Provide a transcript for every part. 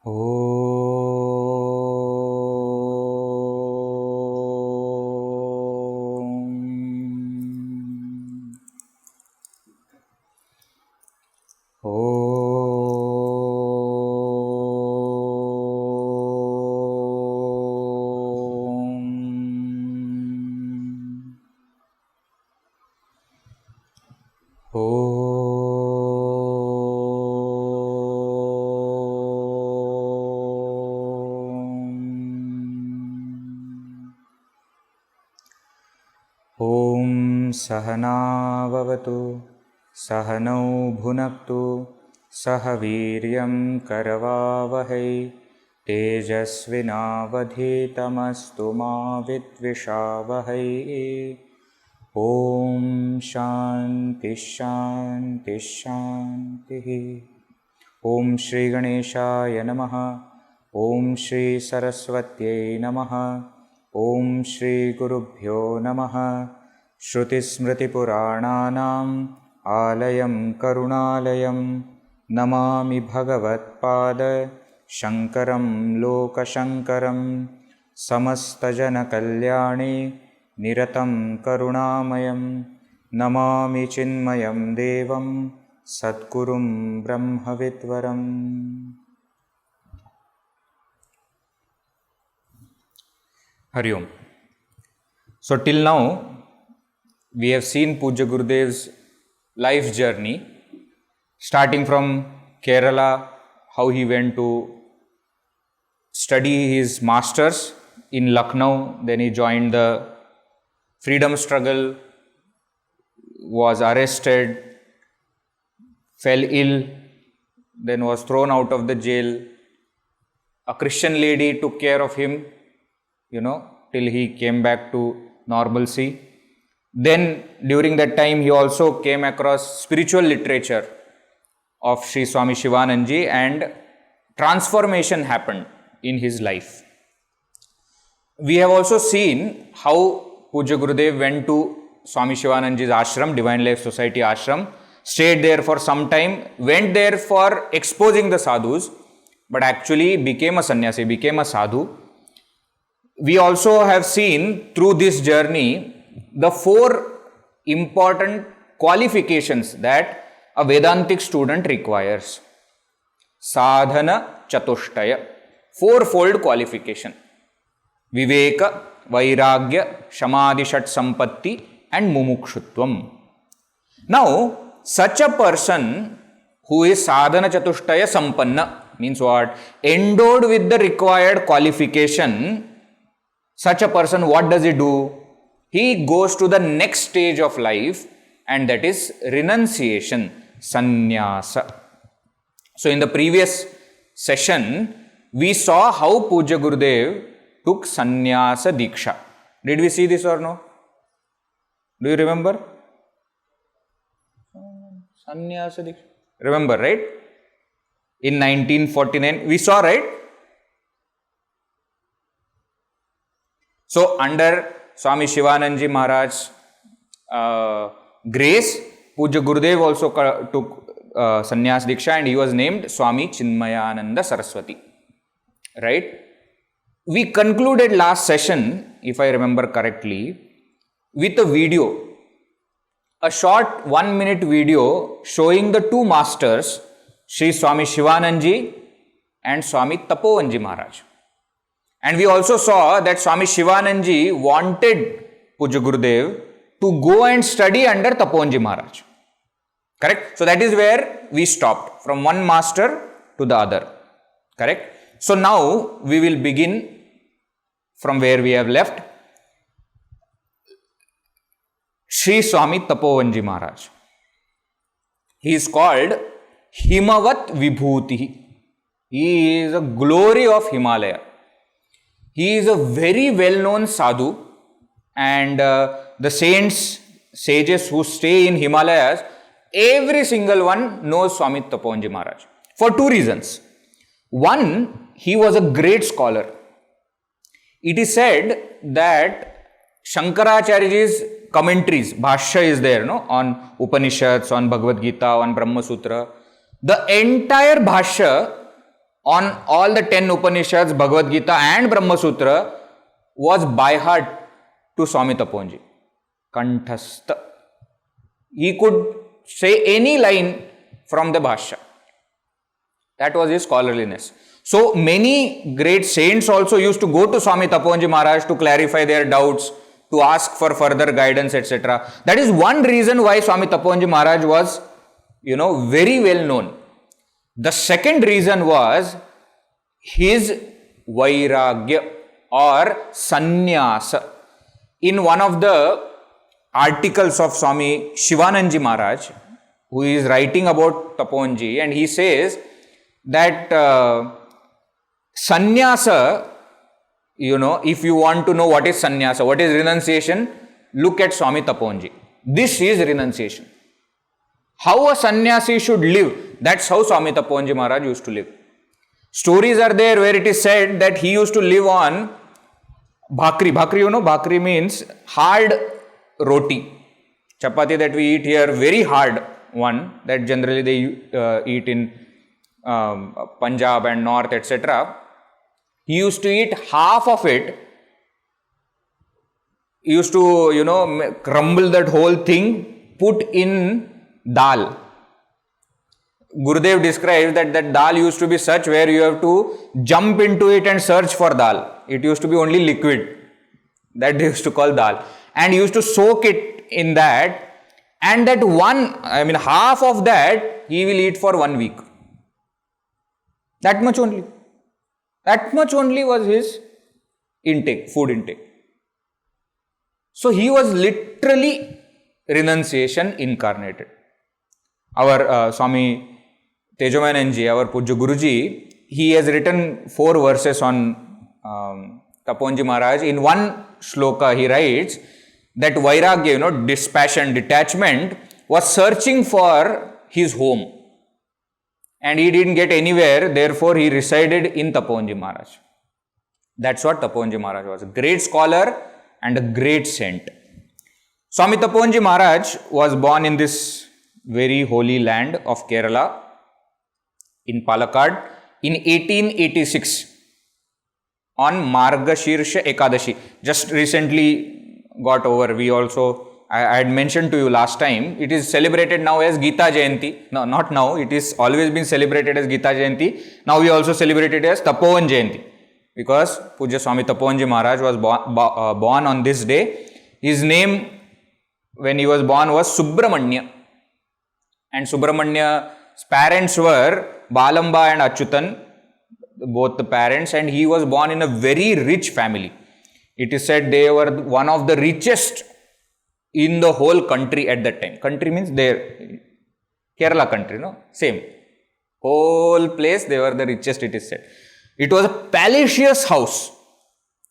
ॐ सहना भवतु सहनौ भुनक्तु सह वीर्यं करवावहै तेजस्विनावधीतमस्तु मा विद्विषावहै। ॐ शान्ति शान्ति शान्तिः। ॐ श्री गणेशाय नमः। ॐ श्री सरस्वत्यै नमः। ॐ श्री गुरुभ्यो नमः। श्रुतिस्मृतिपुराणानाम् आलयं करुणालयं नमामि भगवत्पाद शङ्करं लोकशङ्करं। समस्तजनकल्याणे निरतं करुणामयं नमामि चिन्मयं देवं सद्गुरुं ब्रह्मविद्वरम्। हरि ओम। So till now we have seen Pujya Gurudev's life journey, starting from Kerala, how he went to study his masters in Lucknow, then he joined the freedom struggle, was arrested, fell ill, then was thrown out of the jail. A Christian lady took care of him, till he came back to normalcy. Then during that time he also came across spiritual literature of Sri Swami Shivanandaji and transformation happened in his life. We have also seen how Pujya Gurudev went to Swami Shivanandaji's ashram, Divine Life Society ashram, stayed there for some time, went there for exposing the sadhus, but actually became a sannyasi, became a sadhu. We also have seen through this journey the 4 important qualifications that a Vedantic student requires. Sadhana Chatushtaya, 4-fold qualification: Viveka, Vairagya, Samadhi Shat Sampatti and Mumukshutvam. Now, such a person who is Sadhana Chatushtaya Sampanna means what? Endowed with the required qualification. Such a person, what does he do? He goes to the next stage of life, and that is renunciation, sannyasa. So in the previous session, we saw how Pujya Gurudev took sannyasa diksha. Did we see this or no? Do you remember? Sannyasa diksha. Remember, right? In 1949, we saw, right? So under Swami Shivanandaji Maharaj's grace, Pujya Gurudev also took sannyas diksha, and he was named Swami Chinmayananda Saraswati. Right? We concluded last session, if I remember correctly, with a video, a short 1-minute video showing the 2 masters, Sri Swami Shivanandaji and Swami Tapovanji Maharaj. And we also saw that Swami Shivanandaji wanted Pujya Gurudev to go and study under Tapovanji Maharaj. Correct? So that is where we stopped, from one master to the other. Correct? So now we will begin from where we have left. Sri Swami Tapovanji Maharaj. He is called Himavat Vibhuti. He is a glory of Himalaya. He is a very well-known sadhu, and the saints, sages who stay in Himalayas, every single one knows Swami Tapovanji Maharaj for 2 reasons. One, he was a great scholar. It is said that Shankaracharya's commentaries, Bhashya is there, on Upanishads, on Bhagavad Gita, on Brahma Sutra. The entire Bhashya on all the 10 Upanishads, Bhagavad Gita and Brahma Sutra was by heart to Swami Tapoji. Kanthastha. He could say any line from the Bhashya. That was his scholarliness. So many great saints also used to go to Swami Tapoji Maharaj to clarify their doubts, to ask for further guidance, etc. That is one reason why Swami Tapoji Maharaj was, very well known. The second reason was his vairagya or sannyasa. In one of the articles of Swami Shivananji Maharaj, who is writing about Tapoji, and he says that sannyasa, if you want to know what is sannyasa, what is renunciation, look at Swami Tapoji. This is renunciation. How a sannyasi should live, that's how Swami Tapoji Maharaj used to live. Stories are there where it is said that he used to live on bhakri. Bhakri, bhakri means hard roti. Chapati that we eat here, very hard one, that generally they eat in Punjab and North, etc. He used to eat half of it. He used to, crumble that whole thing, put in dal. Gurudev describes that dal used to be such where you have to jump into it and search for dal. It used to be only liquid. That they used to call dal. And he used to soak it in that. And that half of that he will eat for 1 week. That much only. That much only was his intake, food intake. So he was literally renunciation incarnated. Our Swami Tejomananji, our Pujya Guruji, he has written 4 verses on Tapoji Maharaj. In one shloka he writes that vairagya, dispassion, detachment, was searching for his home. And he didn't get anywhere, therefore he resided in Tapoji Maharaj. That's what Tapoji Maharaj was. A great scholar and a great saint. Swami Tapoji Maharaj was born in this very holy land of Kerala, in Palakkad, in 1886 on Margashirsha Ekadashi. Just recently got over. We also, I had mentioned to you last time, it is celebrated now as Gita Jayanti. No, not now. It is always been celebrated as Gita Jayanti. Now we also celebrate it as Tapovan Jayanti. Because Pujya Swami Tapoji Maharaj was born on this day. His name when he was born was Subramanya. And Subramania's parents were Balamba and Achyutan, both the parents, and he was born in a very rich family. It is said they were one of the richest in the whole country at that time. Country means their Kerala country, same. Whole place, they were the richest, it is said. It was a palatial house,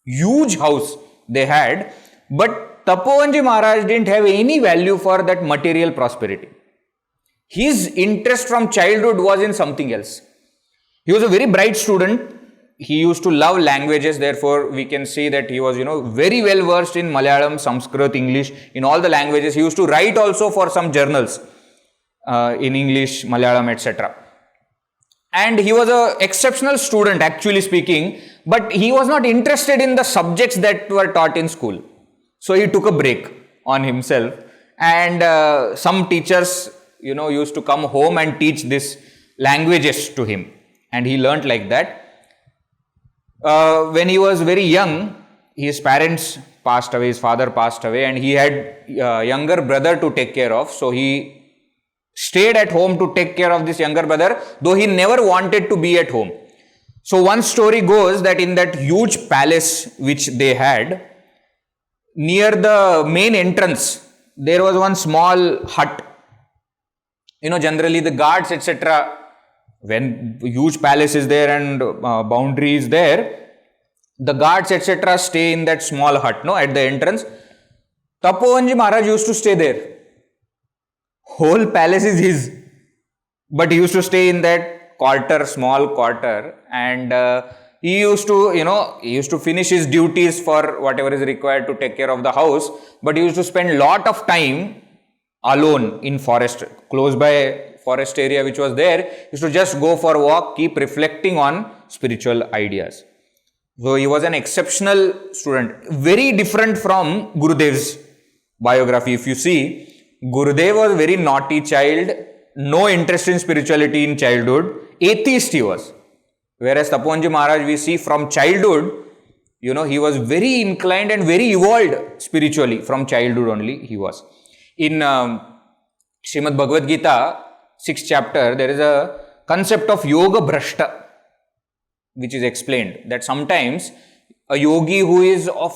huge house they had, but Tapoji Maharaj didn't have any value for that material prosperity. His interest from childhood was in something else. He was a very bright student. He used to love languages. Therefore, we can see that he was, very well versed in Malayalam, Sanskrit, English, in all the languages. He used to write also for some journals in English, Malayalam, etc. And he was an exceptional student, actually speaking, but he was not interested in the subjects that were taught in school. So he took a break on himself, and some teachers, used to come home and teach these languages to him, and he learnt like that. When he was very young, his parents passed away, his father passed away, and he had a younger brother to take care of. So he stayed at home to take care of this younger brother, though he never wanted to be at home. So one story goes that in that huge palace which they had, near the main entrance, there was one small hut. Generally the guards, etc., when huge palace is there and boundary is there, the guards, etc., stay in that small hut, at the entrance. Tapoji Maharaj used to stay there. Whole palace is his, but he used to stay in that quarter, small quarter, and he used to finish his duties for whatever is required to take care of the house, but he used to spend lot of time alone in forest. Close by forest area which was there, used to just go for a walk, keep reflecting on spiritual ideas. So he was an exceptional student, very different from Gurudev's biography. If you see, Gurudev was a very naughty child, no interest in spirituality in childhood, atheist he was. Whereas Tapovan Ji Maharaj, we see from childhood, he was very inclined and very evolved spiritually. From childhood only he was. In Srimad Bhagavad Gita, 6th chapter, there is a concept of Yoga Bhrashta, which is explained that sometimes a yogi who is of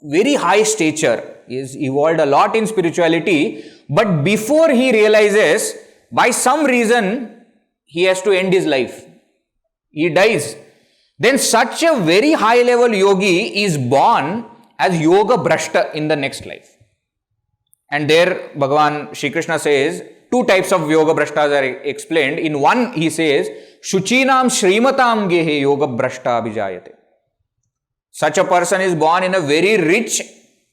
very high stature, is evolved a lot in spirituality, but before he realizes, by some reason, he has to end his life. He dies. Then such a very high level yogi is born as Yoga Bhrashta in the next life. And there Bhagavan Shri Krishna says, two types of Yoga Bhrashtas are explained. In one he says, Shuchinam Shrimatam Gehe Yoga Bhrashta Abhijayate. Such a person is born in a very rich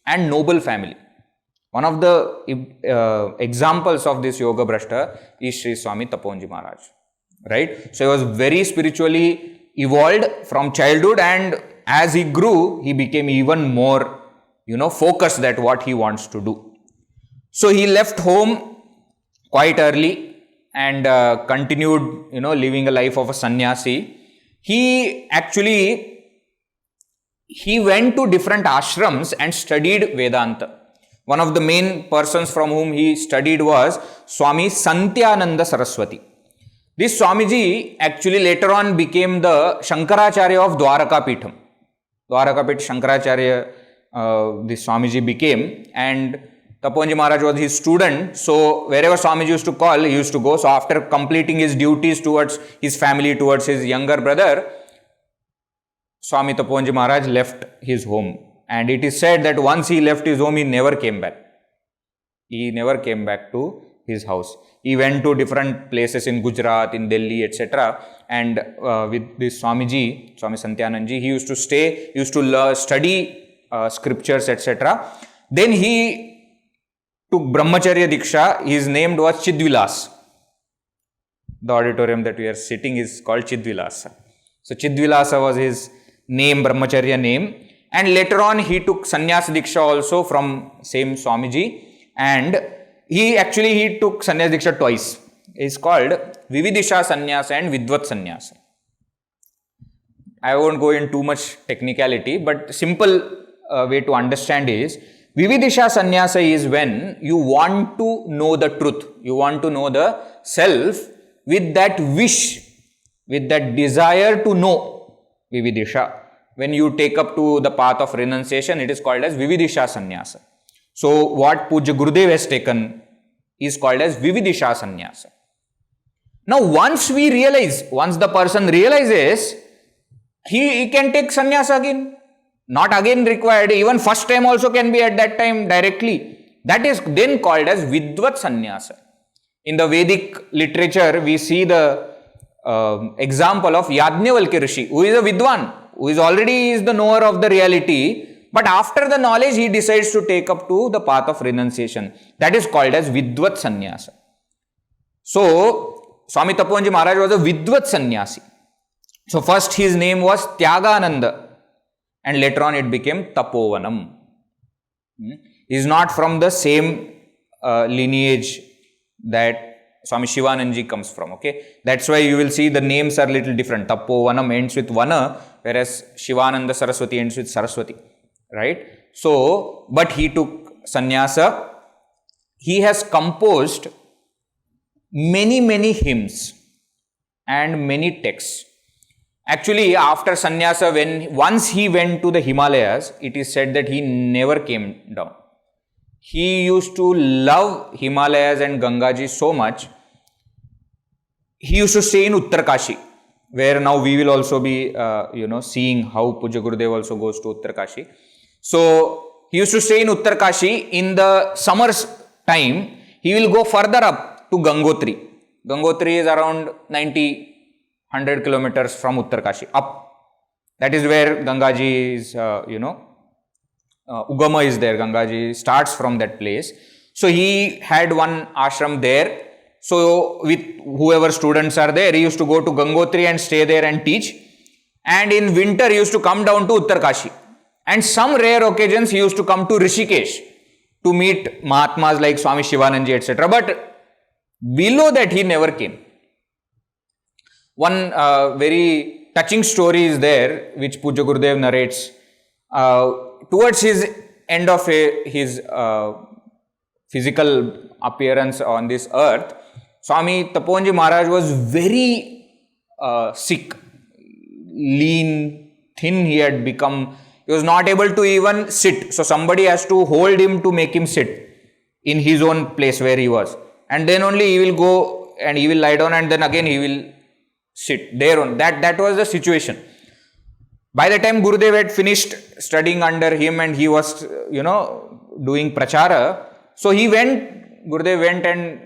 and noble family. One of the examples of this Yoga Bhrashta is Sri Swami Tapovan Ji Maharaj. Right? So he was very spiritually evolved from childhood, and as he grew, he became even more, focused at what he wants to do. So he left home quite early and continued, living a life of a sannyasi. He went to different ashrams and studied Vedanta. One of the main persons from whom he studied was Swami Santyananda Saraswati. This Swamiji actually later on became the Shankaracharya of Dwaraka Pitham. Dwaraka Pith Shankaracharya, this Swamiji became, and Tapovan Ji Maharaj was his student. So wherever Swamiji used to call, he used to go. So after completing his duties towards his family, towards his younger brother, Swami Tapovan Ji Maharaj left his home. And it is said that once he left his home, he never came back. He never came back to his house. He went to different places in Gujarat, in Delhi, etc. And with this Swamiji, Swami Santyananji, he used to stay, used to study scriptures, etc. Then he took Brahmacharya Diksha. His name was Chidvilas. The auditorium that we are sitting is called Chidvilasa. So Chidvilasa was his name, Brahmacharya name. And later on he took Sannyas Diksha also from same Swamiji. And he took Sannyas Diksha twice. It's called Vividisha Sannyasa and Vidvat Sannyasa. I won't go in too much technicality, but simple way to understand is, Vividisha Sannyasa is when you want to know the truth. You want to know the self with that wish, with that desire to know Vividisha. When you take up to the path of renunciation, it is called as Vividisha Sannyasa. So what Pujya Gurudev has taken is called as Vividisha Sannyasa. Now once the person realizes, he can take sannyasa again. Not again required, even first time also can be at that time directly. That is then called as Vidvat Sannyasa. In the Vedic literature, we see the example of Yajnavalkya Rishi, who is a Vidwan, who is the knower of the reality, but after the knowledge, he decides to take up to the path of renunciation. That is called as Vidvat Sannyasa. So, Swami Tapovan Ji Maharaj was a Vidvat Sannyasi. So, first his name was Tyagananda, and later on it became Tapovanam. He is not from the same lineage that Swami Shivananji comes from. Okay, that's why you will see the names are little different. Tapovanam ends with Vana, whereas Shivananda Saraswati ends with Saraswati. Right? So, but he took sannyasa. He has composed many hymns and many texts. Actually, after sannyasa, once he went to the Himalayas, it is said that he never came down. He used to love Himalayas and Gangaji so much. He used to stay in Uttarkashi, where now we will also be, seeing how Pujya Gurudev also goes to Uttarkashi. So, he used to stay in Uttarkashi. In the summer's time, he will go further up to Gangotri. Gangotri is around 100 kilometers from Uttarkashi, up. That is where Gangaji is, Ugama is there. Gangaji starts from that place. So, he had one ashram there. So with whoever students are there, he used to go to Gangotri and stay there and teach. And in winter, he used to come down to Uttarkashi. And some rare occasions, he used to come to Rishikesh to meet Mahatmas like Swami Shivananji, etc. But below that, he never came. One very touching story is there, which Pujya Gurudev narrates. Towards his end of his physical appearance on this earth, Swami Tapobanji Maharaj was very sick, lean, thin he had become. He was not able to even sit. So somebody has to hold him to make him sit in his own place where he was. And then only he will go and he will lie down and then again he will sit there on. That was the situation. By the time Gurudev had finished studying under him and he was, doing prachara, so Gurudev went and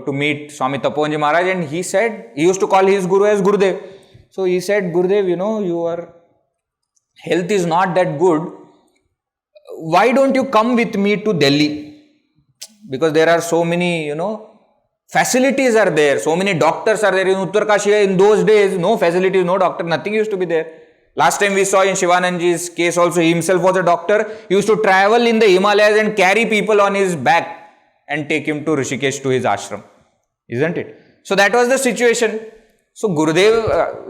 to meet Swami Tapobanji Maharaj, and he said, he used to call his Guru as Gurudev. So he said, Gurudev, your health is not that good. Why don't you come with me to Delhi? Because there are so many, facilities are there. So many doctors are there. In Uttarkashi, in those days, no facilities, no doctor, nothing used to be there. Last time we saw in Shivananji's case also, he himself was a doctor. He used to travel in the Himalayas and carry people on his back and take him to Rishikesh to his ashram. Isn't it? So that was the situation. So Gurudev,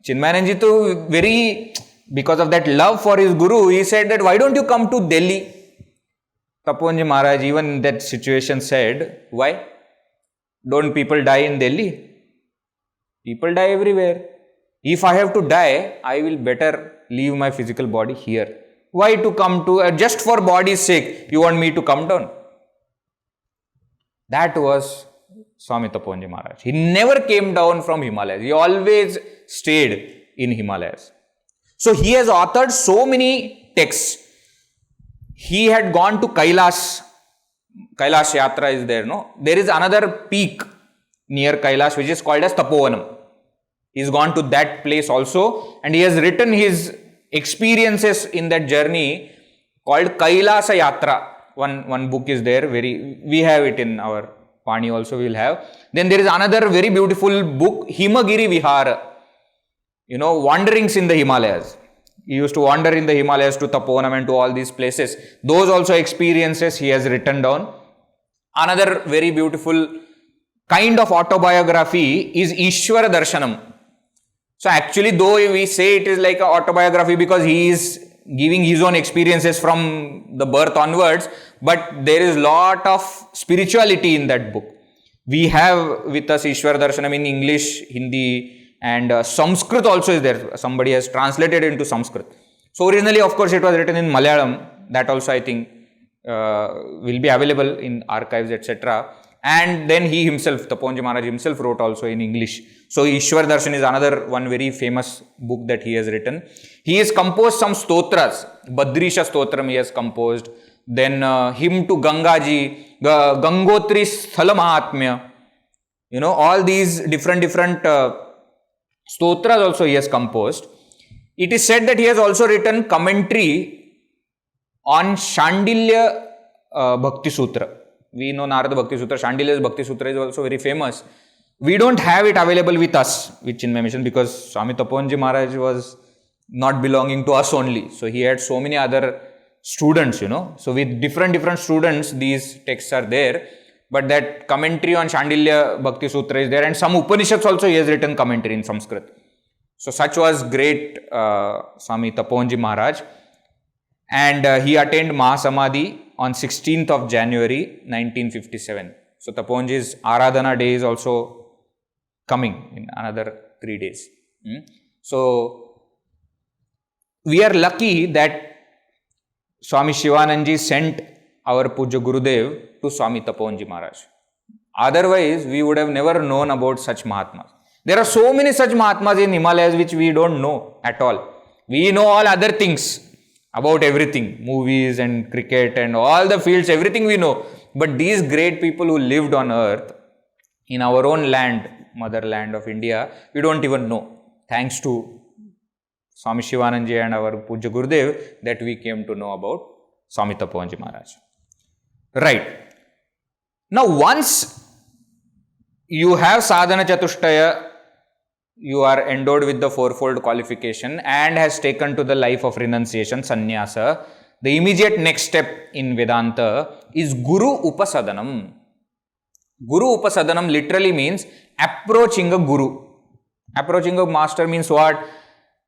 Chinmayananji too, because of that love for his Guru, he said that, why don't you come to Delhi? Tapobanji Maharaj, even in that situation, said, why? Don't people die in Delhi? People die everywhere. If I have to die, I will better leave my physical body here. Why to come to, just for body's sake, you want me to come down? That was Swami Tapobanji Maharaj. He never came down from Himalayas. He always stayed in Himalayas. So he has authored so many texts. He had gone to Kailash. Kailash Yatra is there, no? There is another peak near Kailash which is called as Tapovanam. He has gone to that place also, and he has written his experiences in that journey called Kailasa Yatra. One book is there, we have it in our Pani also, we will have. Then there is another very beautiful book, Himagiri Vihara. Wanderings in the Himalayas. He used to wander in the Himalayas to Tapovanam and to all these places. Those also experiences he has written down. Another very beautiful kind of autobiography is Ishvara Darshanam. So actually, though we say it is like an autobiography because he is giving his own experiences from the birth onwards, but there is lot of spirituality in that book. We have with us Ishvara Darshanam in English, Hindi, and Sanskrit also is there. Somebody has translated into Sanskrit. So originally, of course, it was written in Malayalam. That also, I think, will be available in archives, etc. And then he himself, Tapobanji Maharaj himself, wrote also in English. So Ishwar Darshan is another one very famous book that he has written. He has composed some stotras. Badrisha Stotram he has composed. Then hymn to Gangaji, Gangotri Sthala Mahatmya. All these different stotras also he has composed. It is said that he has also written commentary on Shandilya Bhakti Sutra. We know Narada Bhakti Sutra. Shandilya's Bhakti Sutra is also very famous. We don't have it available with us, with Chinmay Mission, because Swami Tapobanji Maharaj was not belonging to us only. So he had so many other students, So with different students, these texts are there. But that commentary on Shandilya Bhakti Sutra is there, and some Upanishads also he has written commentary in Sanskrit. So such was great Swami Tapobanji Maharaj. And he attained Mahasamadhi on 16th of January 1957. So Tapobanji's Aradhana day is also coming in another 3 days. So we are lucky that Swami Shivananji sent our Pujya Gurudev to Swami Tapobanji Maharaj. Otherwise, we would have never known about such Mahatmas. There are so many such Mahatmas in Himalayas which we don't know at all. We know all other things about everything, movies and cricket and all the fields, everything we know. But these great people who lived on earth, in our own land, motherland of India, we don't even know. Thanks to Swami Shivananji and our Pujya Gurudev, that we came to know about Swami Tapobanji Maharaj. Right. Now, once You have sadhana chatushtaya, you are endowed with the fourfold qualification and has taken to the life of renunciation, sannyasa. The immediate next step in Vedanta is Guru Upasadanam. Guru Upasadanam literally means approaching a Guru. Approaching a master means what?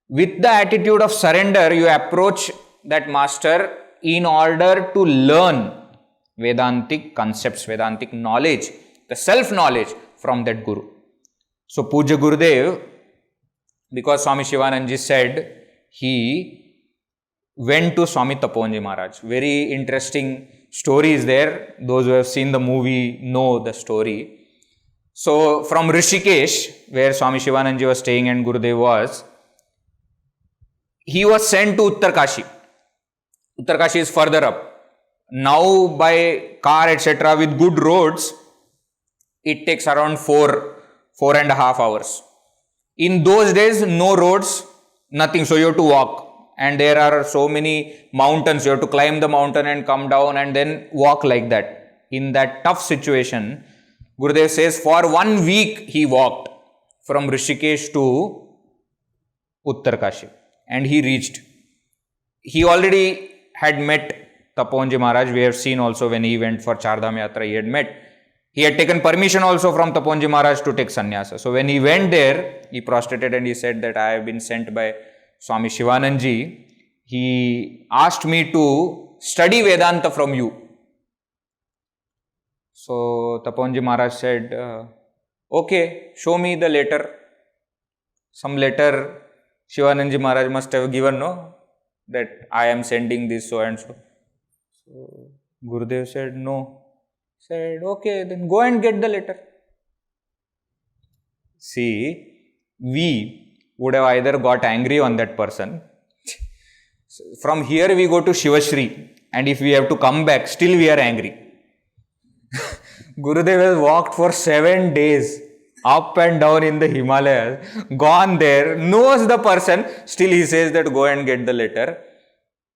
With the attitude of surrender, you approach that master in order to learn Vedantic concepts, Vedantic knowledge, the self-knowledge from that Guru. So Puja Gurudev, because Swami Shivanandaji said, he went to Swami Taponji Maharaj. Very interesting story is there. Those who have seen the movie know the story. So from Rishikesh, where Swami Shivanandaji was staying and Gurudev was, he was sent to Uttarkashi. Uttarkashi is further up. Now by car etc. with good roads, it takes around 4.5 hours. In those days, no roads, nothing. So you have to walk. And there are so many mountains. You have to climb the mountain and come down and then walk like that. In that tough situation, Gurudev says for 1 week he walked from Rishikesh to Uttarkashi. And he reached. He already had met Taponji Maharaj. We have seen also when he went for Chardham Yatra, he had met. He had taken permission also from Taponji Maharaj to take sannyasa. So when he went there, he prostrated and he said that I have been sent by Swami Shivanandaji. He asked me to study Vedanta from you. So Taponji Maharaj said, okay, show me the letter. Some letter Shivanandaji Maharaj must have given, no? That I am sending this so and so. So Gurudev said, no. Said, okay, then go and get the letter. See, we would have either got angry on that person. From here we go to Shivashri, and if we have to come back, still we are angry. Gurudev has walked for 7 days up and down in the Himalayas, gone there, knows the person, still he says that go and get the letter.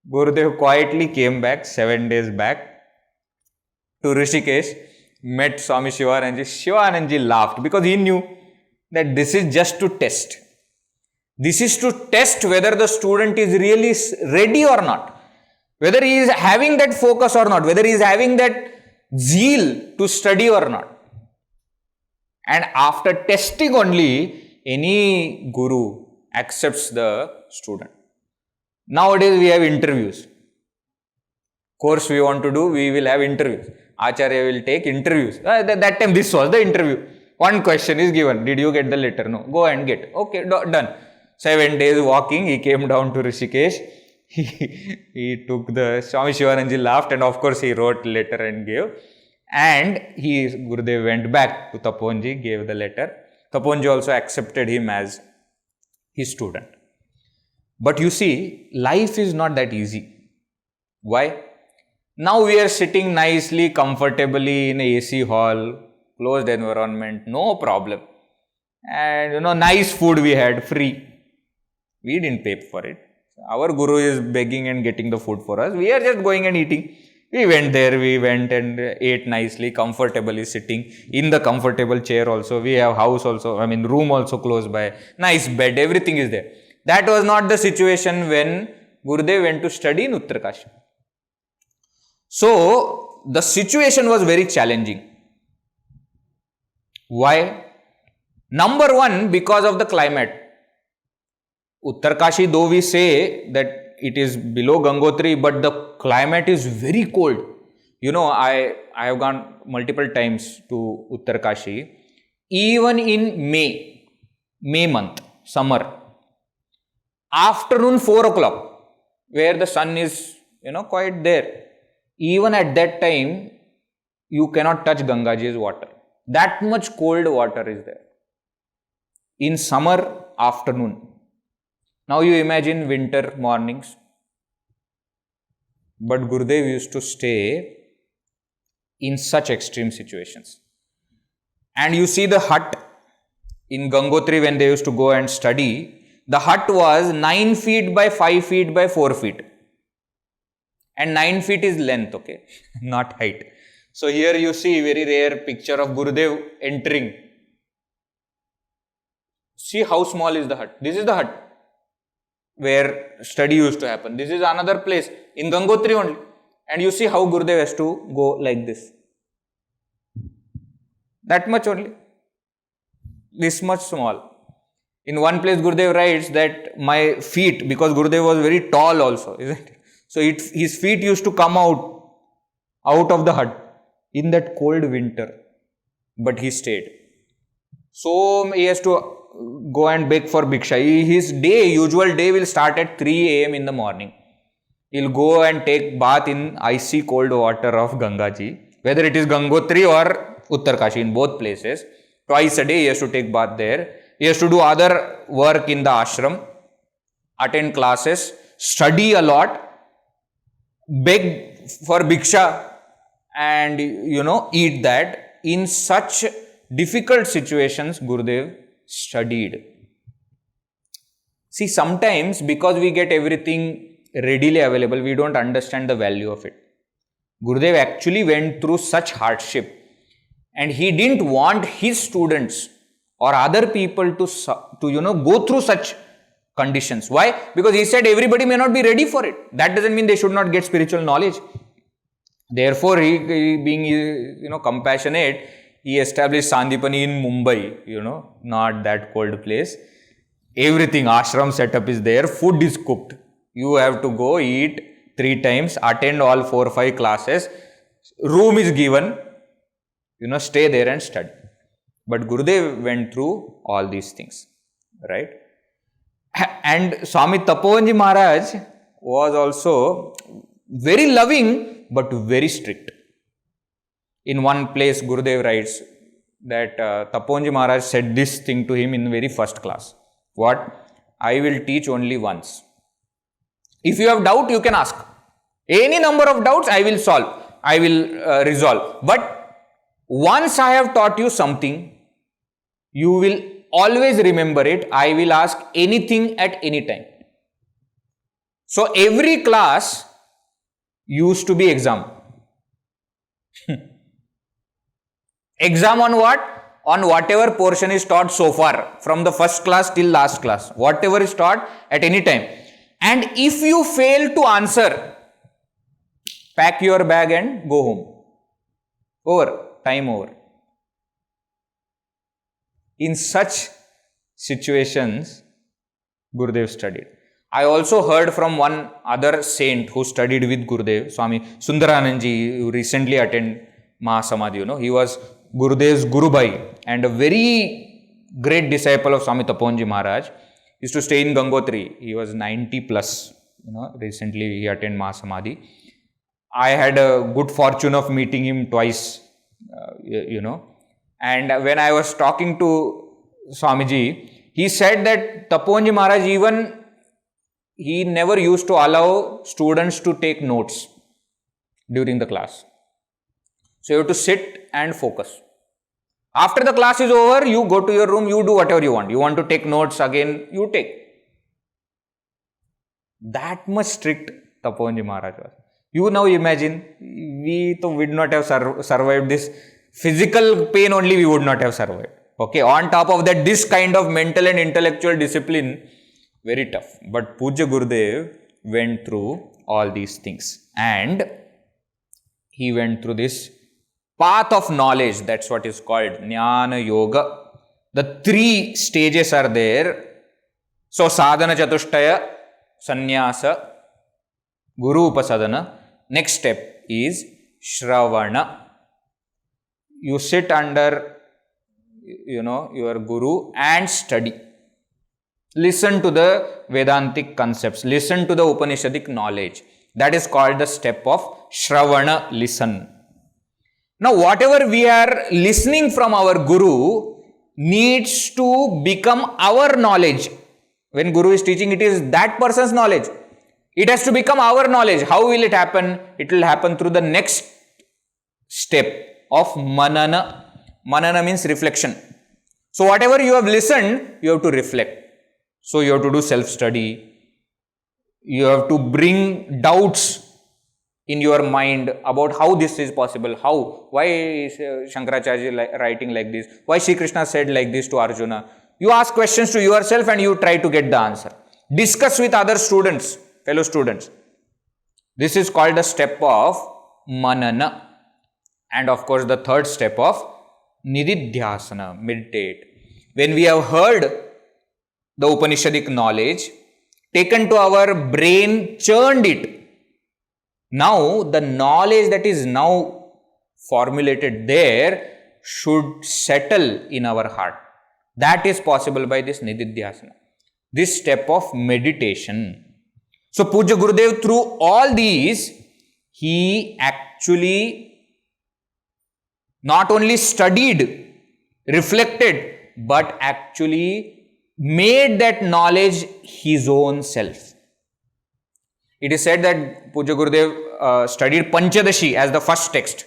Gurudev quietly came back 7 days back to Rishikesh, met Swami Shivanandaji. Shivanandaji laughed because he knew that this is just to test. This is to test whether the student is really ready or not, whether he is having that focus or not, whether he is having that zeal to study or not. And after testing only, any guru accepts the student. Nowadays we have interviews. Course we want to do, we will have interviews. Acharya will take interviews. That time this was the interview. One question is given. Did you get the letter? No. Go and get. Okay, done. 7 days walking, he came down to Rishikesh. He took the, Swami Shivanandaji laughed and of course he wrote letter and gave. And Gurudev went back to Taponji, gave the letter. Taponji also accepted him as his student. But you see, life is not that easy. Why? Now we are sitting nicely, comfortably in a AC hall, closed environment, no problem. And nice food we had, free. We didn't pay for it. Our guru is begging and getting the food for us. We are just going and eating. We went there, we went and ate nicely, comfortably sitting in the comfortable chair also. We have house also, room also close by, nice bed, everything is there. That was not the situation when Gurudev went to study in Uttarkashi. So, the situation was very challenging. Why? Number one, because of the climate. Uttarkashi, though we say that it is below Gangotri, but the climate is very cold. I have gone multiple times to Uttarkashi. Even in May month, summer, afternoon 4 o'clock, where the sun is, quite there. Even at that time, you cannot touch Gangaji's water. That much cold water is there. In summer afternoon. Now you imagine winter mornings. But Gurudev used to stay in such extreme situations. And you see the hut in Gangotri when they used to go and study. The hut was 9 feet by 5 feet by 4 feet. And 9 feet is length, okay, not height. So here you see very rare picture of Gurudev entering See how small is the hut. This is the hut where study used to happen. This is another place in Gangotri only. And you see how Gurudev has to go like this. That much only. This much small. In one place Gurudev writes that my feet, because Gurudev was very tall also, isn't it? So his feet used to come out of the hut in that cold winter. But he stayed. So he has to go and beg for Bhiksha. His usual day will start at 3 a.m. in the morning. He'll go and take bath in icy cold water of Gangaji. Whether it is Gangotri or Uttarkashi, in both places. Twice a day he has to take bath there. He has to do other work in the ashram, attend classes, study a lot, beg for Bhiksha and eat that. In such difficult situations, Gurudev studied. See, sometimes because we get everything readily available, we don't understand the value of it. Gurudev actually went through such hardship and he didn't want his students or other people to go through such conditions. Why? Because he said everybody may not be ready for it. That doesn't mean they should not get spiritual knowledge. Therefore, he being compassionate, he established Sandipani in Mumbai, not that cold place. Everything, ashram setup is there, food is cooked. You have to go eat 3 times, attend all 4 or 5 classes, room is given, stay there and study. But Gurudev went through all these things, right? And Swami Tapobanji Maharaj was also very loving but very strict. In one place, Gurudev writes that Tapobanji Maharaj said this thing to him in very first class. What? I will teach only once. If you have doubt, you can ask. Any number of doubts, I will solve. I will resolve. But once I have taught you something, you will always remember it. I will ask anything at any time. So every class used to be exam. Exam on what? On whatever portion is taught so far, from the first class till last class. Whatever is taught at any time. And if you fail to answer, pack your bag and go home. Over. Time over. In such situations, Gurudev studied. I also heard from one other saint who studied with Gurudev, Swami Sundaranandji, who recently attended Mahasamadhi. He was Gurudev's Guru Bhai and a very great disciple of Swami Tapobanji Maharaj. He used to stay in Gangotri. He was 90 plus. Recently he attended Mahasamadhi. I had a good fortune of meeting him twice, And when I was talking to Swamiji, he said that Tapobanji Maharaj he never used to allow students to take notes during the class. So you have to sit and focus. After the class is over, you go to your room, you do whatever you want. You want to take notes again, you take. That much strict Tapobanji Maharaj was. You now imagine, we would not have survived this. Physical pain only we would not have survived. Okay, on top of that, this kind of mental and intellectual discipline, very tough. But Pujya Gurudev went through all these things. And he went through this path of knowledge. That's what is called Jnana Yoga. The 3 stages are there. So, Sadhana Chatushtaya, Sannyasa, Guru Upasadana. Next step is Shravana. You sit under, your Guru and study. Listen to the Vedantic concepts. Listen to the Upanishadic knowledge. That is called the step of Shravana, listen. Now, whatever we are listening from our Guru needs to become our knowledge. When Guru is teaching, it is that person's knowledge. It has to become our knowledge. How will it happen? It will happen through the next step of Manana. Manana means reflection. So, whatever you have listened, you have to reflect. So, you have to do self-study. You have to bring doubts in your mind about how this is possible. How? Why is Shankaracharya writing like this? Why Shri Krishna said like this to Arjuna? You ask questions to yourself and you try to get the answer. Discuss with other students, fellow students. This is called the step of manana. And of course, the third step of nididhyasana, meditate. When we have heard the Upanishadic knowledge, taken to our brain, churned it. Now, the knowledge that is now formulated there should settle in our heart. That is possible by this nididhyasana, this step of meditation. So, Pujya Gurudev, through all these, he actually not only studied, reflected, but actually made that knowledge his own self. It is said that Pujya Gurudev studied Panchadashi as the first text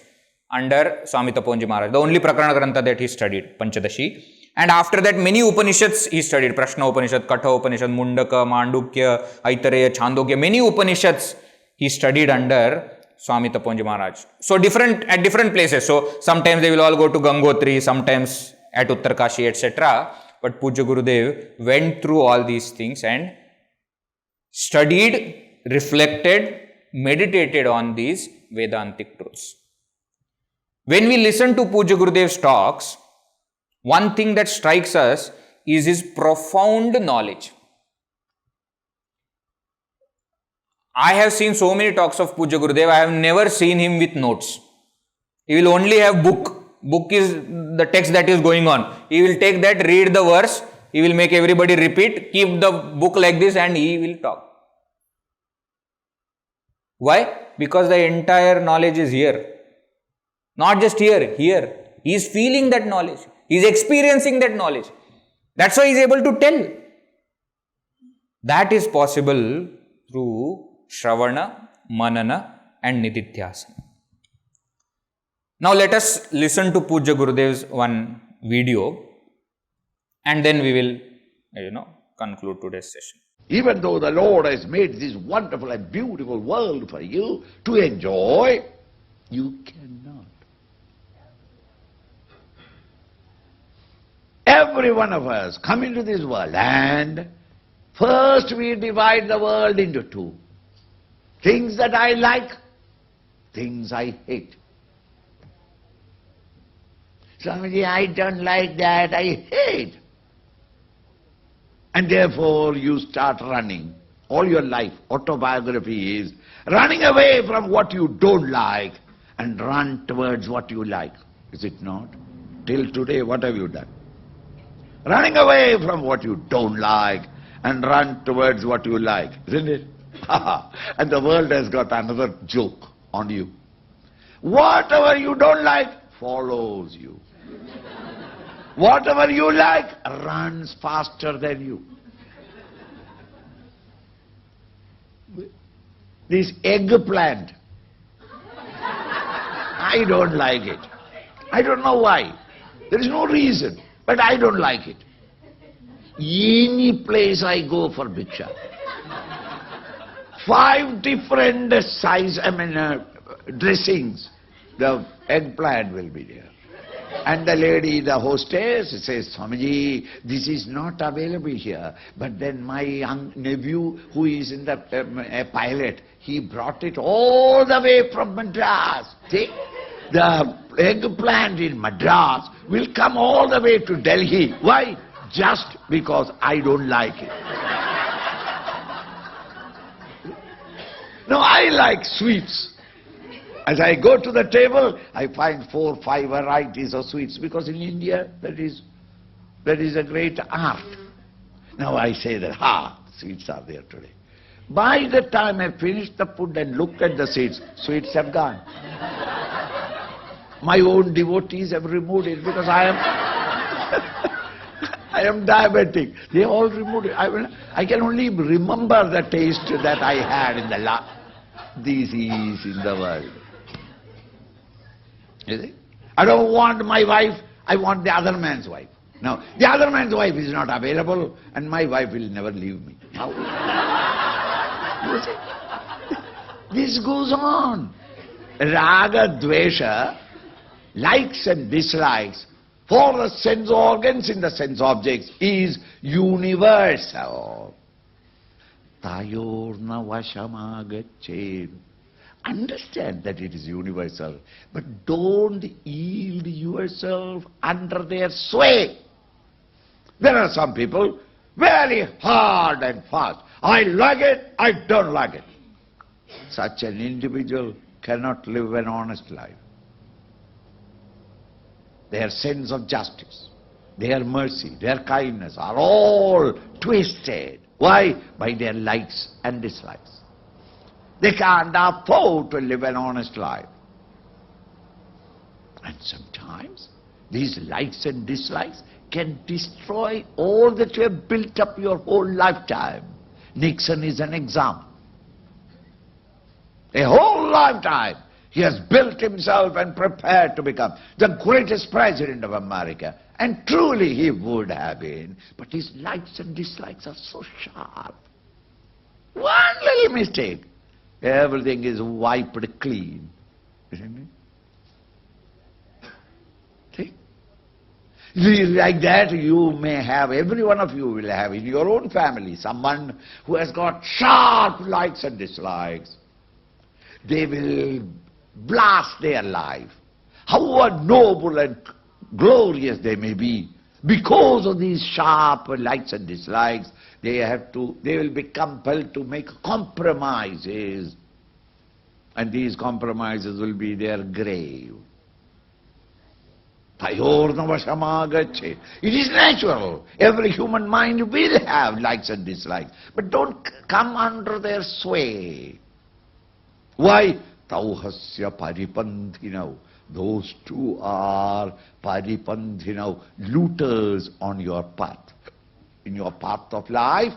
under Swami Tapoji Maharaj, the only Prakarana Grantha that he studied, Panchadashi. And after that, many Upanishads he studied, Prashna Upanishad, Katha Upanishad, Mundaka, Mandukya, Aitareya, Chandogya, many Upanishads he studied under Swami Tapoji Maharaj. So at different places. So sometimes they will all go to Gangotri, sometimes at Uttarkashi, etc. But Pujya Gurudev went through all these things and studied, reflected, meditated on these Vedantic truths. When we listen to Pujya Gurudev's talks, one thing that strikes us is his profound knowledge. I have seen so many talks of Pujya Gurudev, I have never seen him with notes. He will only have book. Book is the text that is going on. He will take that, read the verse, he will make everybody repeat, keep the book like this and he will talk. Why? Because the entire knowledge is here. Not just here. He is feeling that knowledge. He is experiencing that knowledge. That's why he is able to tell. That is possible through Shravana, Manana and Nididhyasana. Now let us listen to Pujya Gurudev's one video and then we will, conclude today's session. Even though the Lord has made this wonderful and beautiful world for you to enjoy, you cannot. Every one of us come into this world and first we divide the world into two. Things that I like, things I hate. Swamiji, I don't like that, I hate. And therefore you start running. All your life, autobiography is running away from what you don't like and run towards what you like. Is it not? Till today, what have you done? Running away from what you don't like and run towards what you like, isn't it? And the world has got another joke on you. Whatever you don't like follows you. Whatever you like runs faster than you. This eggplant, I don't like it. I don't know why. There is no reason, but I don't like it. Any place I go for bhiksha, 5 different dressings, the eggplant will be there. And the lady, the hostess, says, Swamiji, this is not available here. But then my young nephew, who is in the pilot, he brought it all the way from Madras. See? The eggplant in Madras will come all the way to Delhi. Why? Just because I don't like it. No, I like sweets. As I go to the table, I find 4 or 5 varieties of sweets, because in India that is a great art. Now I say that, sweets are there today. By the time I finish the food and look at the sweets have gone. My own devotees have removed it because I am diabetic. They all removed it. I can only remember the taste that I had in the last. This is in the world. You see? I don't want my wife, I want the other man's wife. Now, the other man's wife is not available and my wife will never leave me. How? You see? This goes on. Raga, dvesha, likes and dislikes for the sense organs in the sense objects is universal. Tayorna vashamagached. Understand that it is universal, but don't yield yourself under their sway. There are some people very hard and fast. I like it, I don't like it. Such an individual cannot live an honest life. Their sense of justice, their mercy, their kindness are all twisted. Why? By their likes and dislikes. They can't afford to live an honest life. And sometimes these likes and dislikes can destroy all that you have built up your whole lifetime. Nixon is an example. A whole lifetime he has built himself and prepared to become the greatest president of America. And truly he would have been. But his likes and dislikes are so sharp. One little mistake, everything is wiped clean. Isn't it? See? Like that you may have, every one of you will have in your own family someone who has got sharp likes and dislikes. They will blast their life, however noble and glorious they may be. Because of these sharp likes and dislikes, they will be compelled to make compromises, and these compromises will be their grave. It is natural. Every human mind will have likes and dislikes, but don't come under their sway. Why? Tauhasya paripanthinau. Those two are paripanthinau, looters on your path. In your path of life,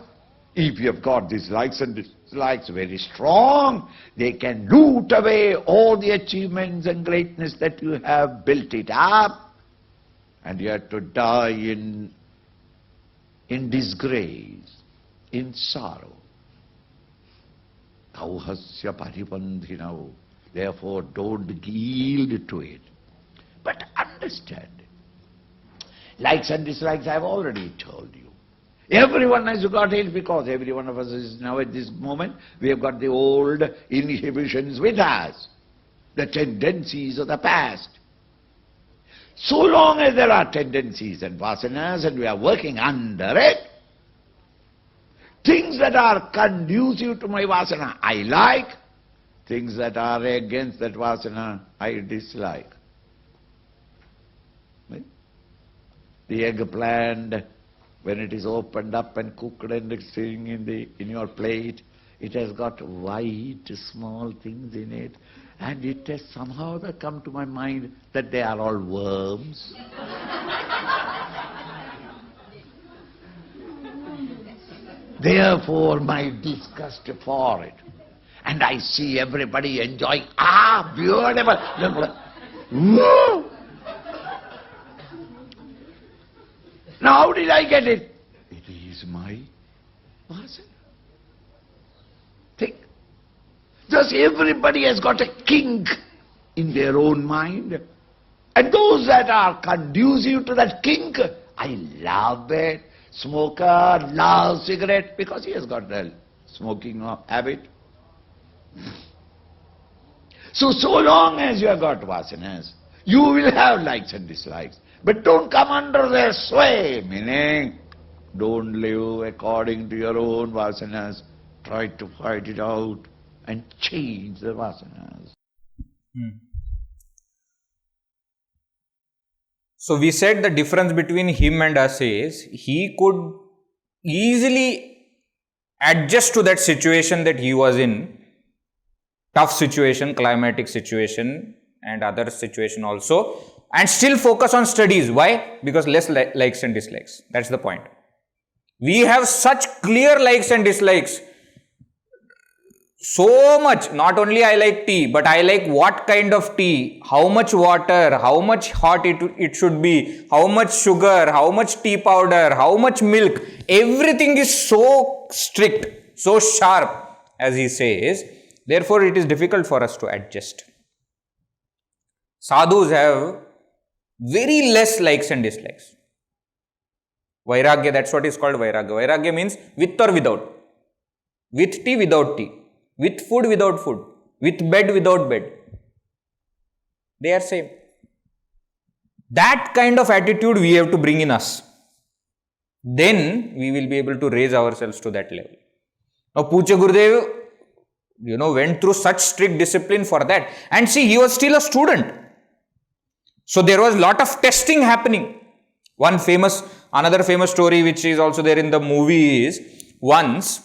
if you have got these likes and dislikes very strong, they can loot away all the achievements and greatness that you have built it up, and you have to die in disgrace, in sorrow. Tauhasya paripanthinau. Therefore, don't yield to it. But understand, likes and dislikes I have already told you. Everyone has got it because every one of us is now at this moment, we have got the old inhibitions with us, the tendencies of the past. So long as there are tendencies and vasanas and we are working under it, things that are conducive to my vasana I like, things that are against that vasana I dislike. Right? The eggplant, when it is opened up and cooked and it's sitting in your plate, it has got white small things in it, and it has somehow come to my mind that they are all worms. Therefore my disgust for it. And I see everybody enjoying, beautiful. Woo! Now how did I get it? It is my vasana. Think. Thus everybody has got a kink in their own mind. And those that are conducive to that kink, I love it. Smoker loves cigarette because he has got the smoking habit. So long as you have got vasanas, you will have likes and dislikes. But don't come under their sway, meaning don't live according to your own vasanas. Try to fight it out and change the vasanas. So we said the difference between him and us is he could easily adjust to that situation that he was in, tough situation, climatic situation and other situation also, and still focus on studies. Why? Because less likes and dislikes. That's the point. We have such clear likes and dislikes. So much, not only I like tea, but I like what kind of tea, how much water, how much hot it should be, how much sugar, how much tea powder, how much milk. Everything is so strict, so sharp, as he says. Therefore, it is difficult for us to adjust. Sadhus have Very less likes and dislikes. Vairagya, that's what is called Vairagya. Vairagya means with or without. With tea, without tea. With food, without food. With bed, without bed. They are same. That kind of attitude we have to bring in us. Then we will be able to raise ourselves to that level. Now Pujya Gurudev, went through such strict discipline for that. And see, he was still a student. So there was lot of testing happening. Another famous story which is also there in the movie is, once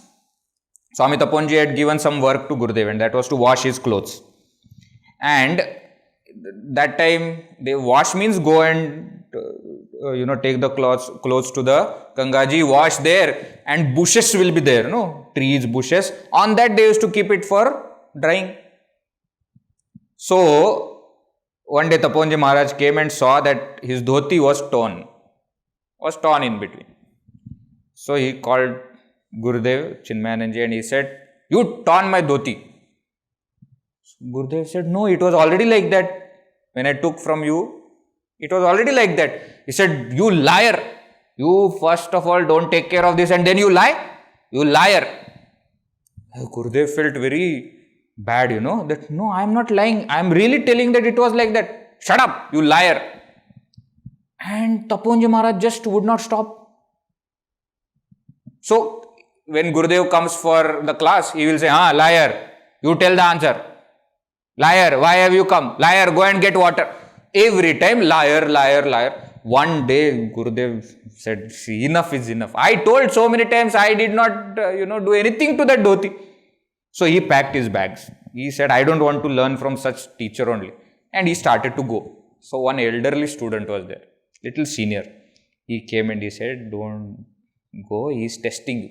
Swami Taponji had given some work to Gurudev, and that was to wash his clothes. And that time, they wash means go and take the clothes to the Gangaji, wash there, and bushes will be there, trees, bushes. On that they used to keep it for drying. So one day Taponji Maharaj came and saw that his dhoti was torn in between. So he called Gurudev, Chinmayananji, and he said, "You torn my dhoti." So Gurudev said, "No, it was already like that. When I took from you, it was already like that." He said, "You liar. You first of all don't take care of this and then you lie. You liar." Gurudev felt very bad, that no, I am not lying. I am really telling that it was like that. Shut up, you liar. And Taponji Maharaj just would not stop. So when Gurudev comes for the class, he will say, liar, you tell the answer. Liar, why have you come? Liar, go and get water. Every time, liar, liar, liar. One day, Gurudev said, enough is enough. I told so many times, I did not, do anything to that dhoti. So he packed his bags. He said, I don't want to learn from such teacher only. And he started to go. So one elderly student was there, little senior. He came and he said, don't go, he is testing you.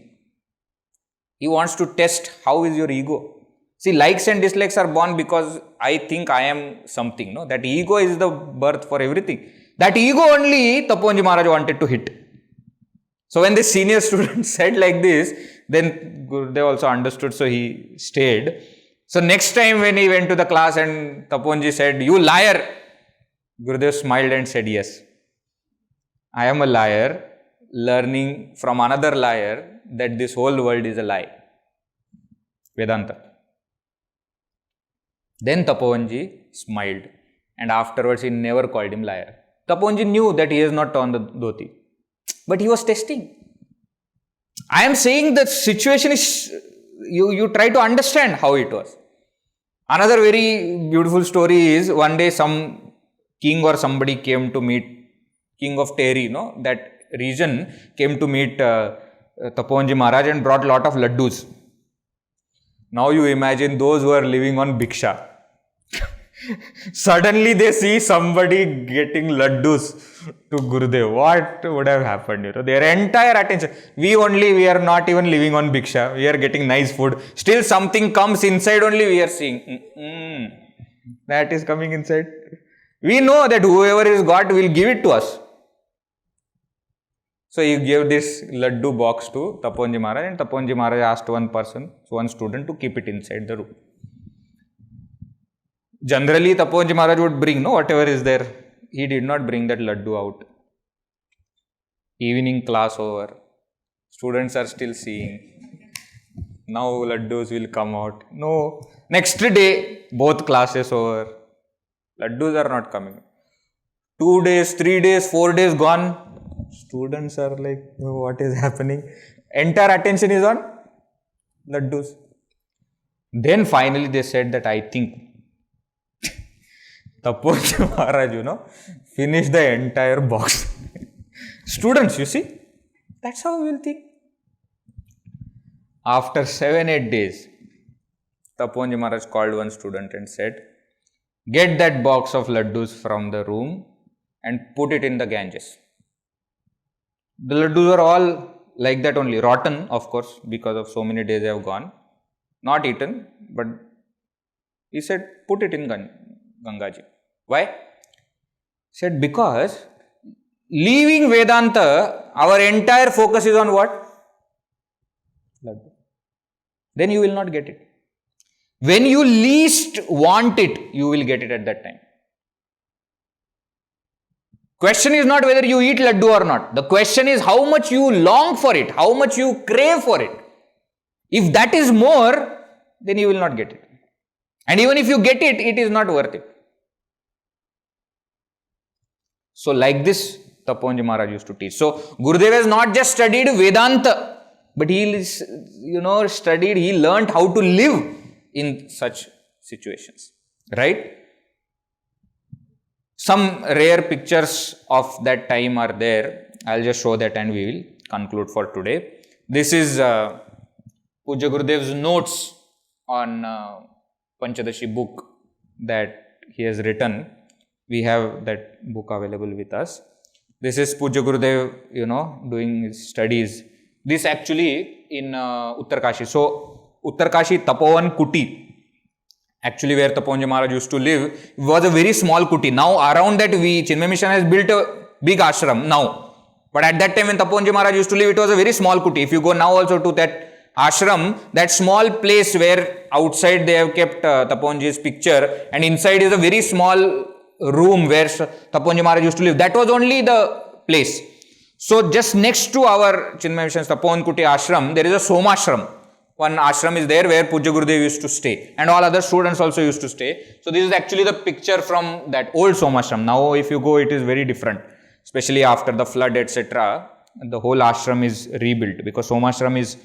He wants to test how is your ego. See, likes and dislikes are born because I think I am something. No, that ego is the birth for everything. That ego only Taponji Maharaj wanted to hit. So when the senior student said like this, then Gurudev also understood, so he stayed. So next time when he went to the class and Taponji said, "You liar," Gurudev smiled and said, "Yes, I am a liar, learning from another liar that this whole world is a lie." Vedanta. Then Taponji smiled, and afterwards he never called him liar. Taponji knew that he has not torn the dhoti, but he was testing. I am saying the situation is, you try to understand how it was. Another very beautiful story is, one day some king or somebody came to meet, king of Tehri, that region, came to meet Taponji Maharaj and brought lot of laddus. Now you imagine those who are living on bhiksha. Suddenly they see somebody getting laddus to Gurudev. What would have happened? Their entire attention. We are not even living on bhiksha. We are getting nice food. Still something comes inside only we are seeing. That is coming inside. We know that whoever is God will give it to us. So he gave this laddu box to Taponji Maharaj, and Taponji Maharaj asked one student to keep it inside the room. Generally, Taponji Maharaj would bring, whatever is there. He did not bring that laddu out. Evening class over. Students are still seeing. Now laddus will come out. No. Next day, both classes over. Laddus are not coming. 2 days, 3 days, 4 days gone. Students are like, what is happening? Entire attention is on laddus. Then finally they said that I think Taponji Maharaj, finished the entire box. Students, you see, that's how we will think. After 7-8 days, Taponji Maharaj called one student and said, get that box of laddus from the room and put it in the Ganges. The laddus are all like that only, rotten of course, because of so many days they have gone, not eaten, but he said, put it in Gangaji. Why? He said, because leaving Vedanta, our entire focus is on what? Laddu. Then you will not get it. When you least want it, you will get it at that time. Question is not whether you eat laddu or not. The question is how much you long for it, how much you crave for it. If that is more, then you will not get it. And even if you get it, it is not worth it. So like this, Tapojanji Maharaj used to teach. So Gurudev has not just studied Vedanta, but he studied, he learnt how to live in such situations. Right? Some rare pictures of that time are there. I'll just show that and we will conclude for today. This is Pujya Gurudev's notes on Panchadashi book that he has written. We have that book available with us. This is Pujya Gurudev, doing his studies. This actually in Uttarkashi. So, Uttarkashi Tapovan Kuti, actually where Tapojanji Maharaj used to live, was a very small kuti. Now, around that, Chinmay Mission has built a big ashram now. But at that time when Tapojanji Maharaj used to live, it was a very small kuti. If you go now also to that ashram, that small place where outside they have kept Tapojanji's picture and inside is a very small room where Tapojanji Maharaj used to live. That was only the place. So just next to our Chinmay Mission's Tapovan Kuti ashram, there is a Somashram. One ashram is there where Pujya Gurudev used to stay and all other students also used to stay. So this is actually the picture from that old Somashram. Now if you go, it is very different, especially after the flood, etc. The whole ashram is rebuilt because Somashram is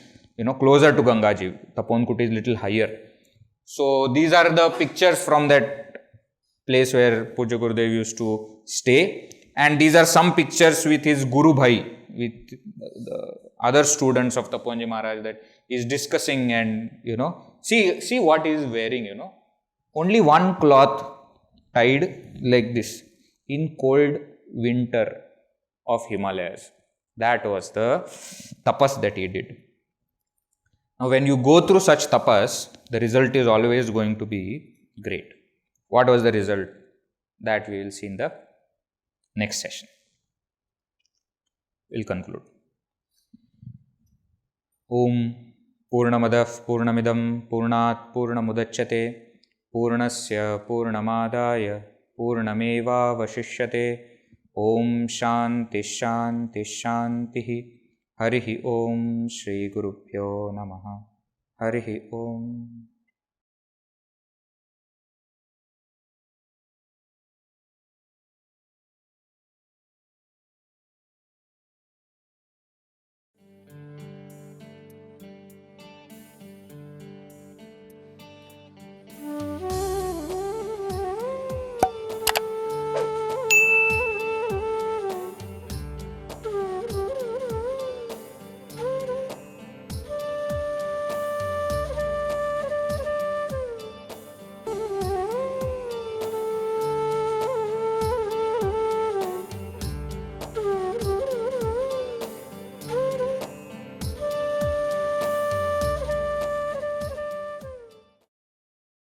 closer to Gangaji. Tapovan Kuti is little higher. So these are the pictures from that place where Pujya Gurudev used to stay. And these are some pictures with his Guru Bhai, with the other students of Tapojanji Maharaj that he is discussing and, see what he is wearing, Only one cloth tied like this in cold winter of Himalayas. That was the tapas that he did. Now, when you go through such tapas, the result is always going to be great. What was the result? That we will see in the next session. We'll conclude. Om Purnamadav Purnamidam Purnat Purnamudachyate Purnasya Purnamadaya Purnameva Vashishyate Om Shanti Shanti Shantihi Harihi Om Shri Gurubhyo Namaha Harihi Om.